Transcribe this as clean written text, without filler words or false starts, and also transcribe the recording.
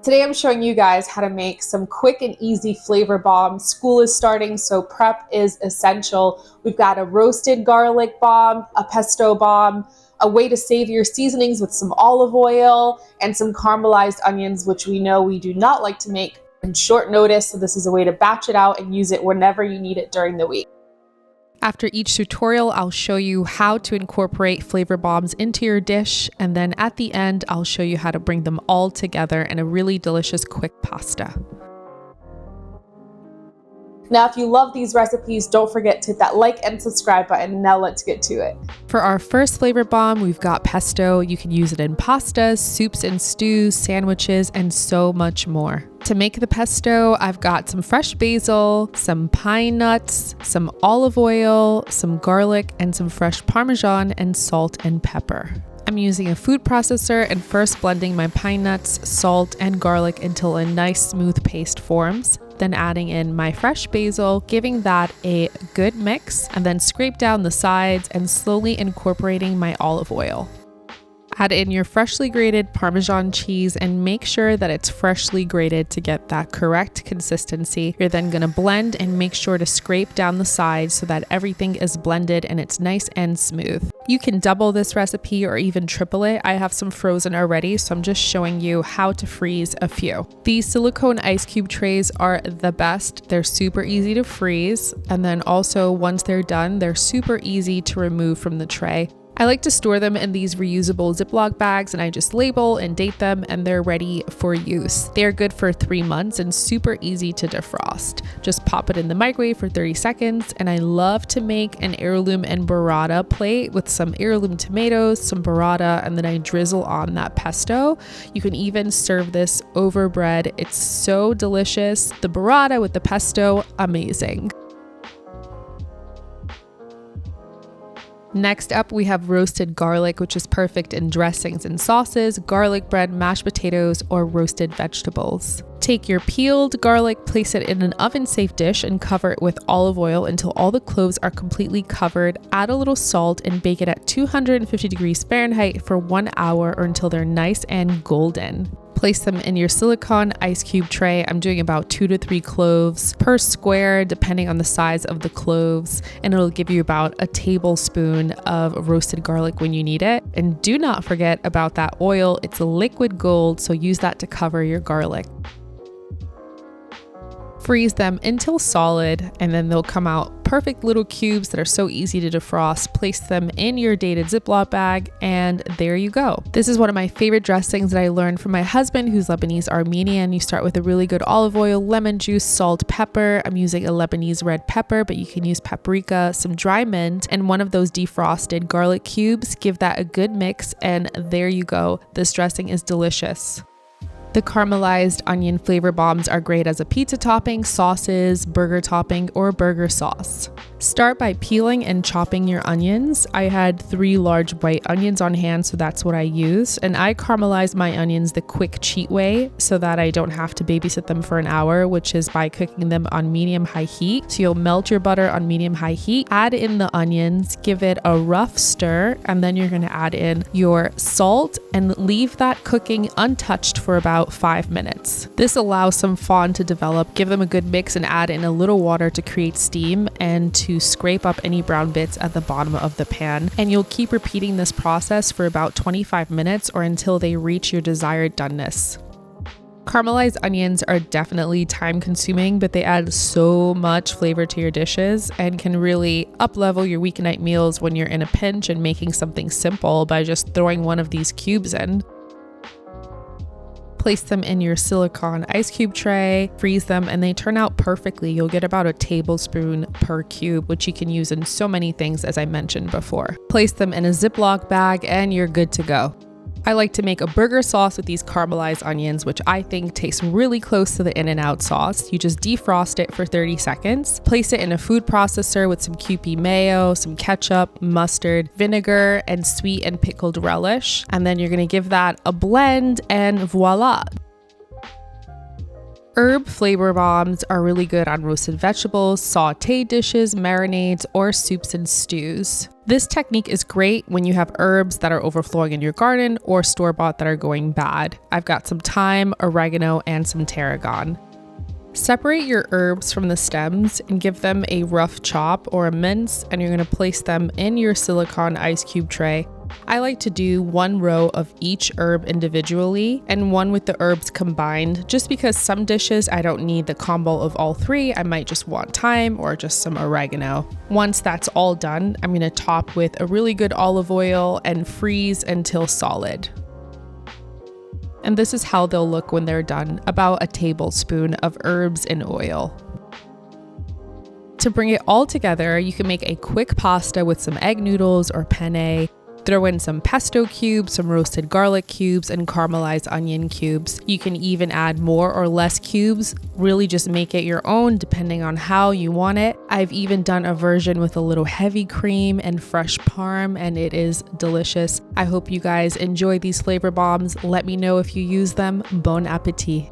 Today I'm showing you guys how to make some quick and easy flavor bombs. School is starting, so prep is essential. We've got a roasted garlic bomb, a pesto bomb, a way to save your seasonings with some olive oil, and some caramelized onions, which we know we do not like to make on short notice, so this is a way to batch it out and use it whenever you need it during the week. After each tutorial, I'll show you how to incorporate flavor bombs into your dish, and then at the end, I'll show you how to bring them all together in a really delicious quick pasta. Now, if you love these recipes, don't forget to hit that like and subscribe button. Now let's get to it. For our first flavor bomb, we've got pesto. You can use it in pastas, soups and stews, sandwiches, and so much more. To make the pesto, I've got some fresh basil, some pine nuts, some olive oil, some garlic, and some fresh Parmesan and salt and pepper. I'm using a food processor and first blending my pine nuts, salt, and garlic until a nice smooth paste forms. Then adding in my fresh basil, giving that a good mix, and then scrape down the sides and slowly incorporating my olive oil. Add in your freshly grated Parmesan cheese and make sure that it's freshly grated to get that correct consistency. You're then going to blend and make sure to scrape down the sides so that everything is blended and it's nice and smooth. You can double this recipe or even triple it. I have some frozen already, so I'm just showing you how to freeze a few. These silicone ice cube trays are the best. They're super easy to freeze, and then also once they're done, they're super easy to remove from the tray. I like to store them in these reusable Ziploc bags, and I just label and date them and they're ready for use. They're good for 3 months and super easy to defrost. Just pop it in the microwave for 30 seconds, and I love to make an heirloom and burrata plate with some heirloom tomatoes, some burrata, and then I drizzle on that pesto. You can even serve this over bread. It's so delicious. The burrata with the pesto, amazing. Next up, we have roasted garlic, which is perfect in dressings and sauces, garlic bread, mashed potatoes, or roasted vegetables. Take your peeled garlic, place it in an oven-safe dish, and cover it with olive oil until all the cloves are completely covered. Add a little salt and bake it at 250 degrees Fahrenheit for 1 hour or until they're nice and golden. Place them in your silicone ice cube tray. I'm doing about 2 to 3 cloves per square, depending on the size of the cloves, and it'll give you about a tablespoon of roasted garlic when you need it. And do not forget about that oil. It's liquid gold, so use that to cover your garlic. Freeze them until solid, and then they'll come out perfect little cubes that are so easy to defrost. Place them in your dated Ziploc bag, and there you go. This is one of my favorite dressings that I learned from my husband, who's Lebanese Armenian. You start with a really good olive oil, lemon juice, salt, pepper. I'm using a Lebanese red pepper, but you can use paprika, some dry mint, and one of those defrosted garlic cubes. Give that a good mix, and there you go. This dressing is delicious. The caramelized onion flavor bombs are great as a pizza topping, sauces, burger topping, or burger sauce. Start by peeling and chopping your onions. I had 3 large white onions on hand, so that's what I used. And I caramelize my onions the quick cheat way so that I don't have to babysit them for an hour, which is by cooking them on medium-high heat. So you'll melt your butter on medium-high heat, add in the onions, give it a rough stir, and then you're gonna add in your salt and leave that cooking untouched for about 5 minutes. This allows some fond to develop. Give them a good mix and add in a little water to create steam and to scrape up any brown bits at the bottom of the pan. And you'll keep repeating this process for about 25 minutes or until they reach your desired doneness. Caramelized onions are definitely time consuming, but they add so much flavor to your dishes and can really up-level your weeknight meals when you're in a pinch and making something simple by just throwing one of these cubes in. Place them in your silicone ice cube tray, freeze them, and they turn out perfectly. You'll get about a tablespoon per cube, which you can use in so many things, as I mentioned before. Place them in a Ziploc bag and you're good to go. I like to make a burger sauce with these caramelized onions, which I think tastes really close to the In-N-Out sauce. You just defrost it for 30 seconds, place it in a food processor with some Kewpie mayo, some ketchup, mustard, vinegar, and sweet and pickled relish. And then you're gonna give that a blend and voila. Herb flavor bombs are really good on roasted vegetables, sauté dishes, marinades, or soups and stews. This technique is great when you have herbs that are overflowing in your garden or store-bought that are going bad. I've got some thyme, oregano, and some tarragon. Separate your herbs from the stems and give them a rough chop or a mince, and you're going to place them in your silicone ice cube tray. I like to do one row of each herb individually and one with the herbs combined, just because some dishes I don't need the combo of all three. I might just want thyme or just some oregano. Once that's all done, I'm going to top with a really good olive oil and freeze until solid. And this is how they'll look when they're done, about a tablespoon of herbs and oil. To bring it all together, you can make a quick pasta with some egg noodles or penne. Throw in some pesto cubes, some roasted garlic cubes, and caramelized onion cubes. You can even add more or less cubes. Really just make it your own depending on how you want it. I've even done a version with a little heavy cream and fresh parm, and it is delicious. I hope you guys enjoy these flavor bombs. Let me know if you use them. Bon appetit.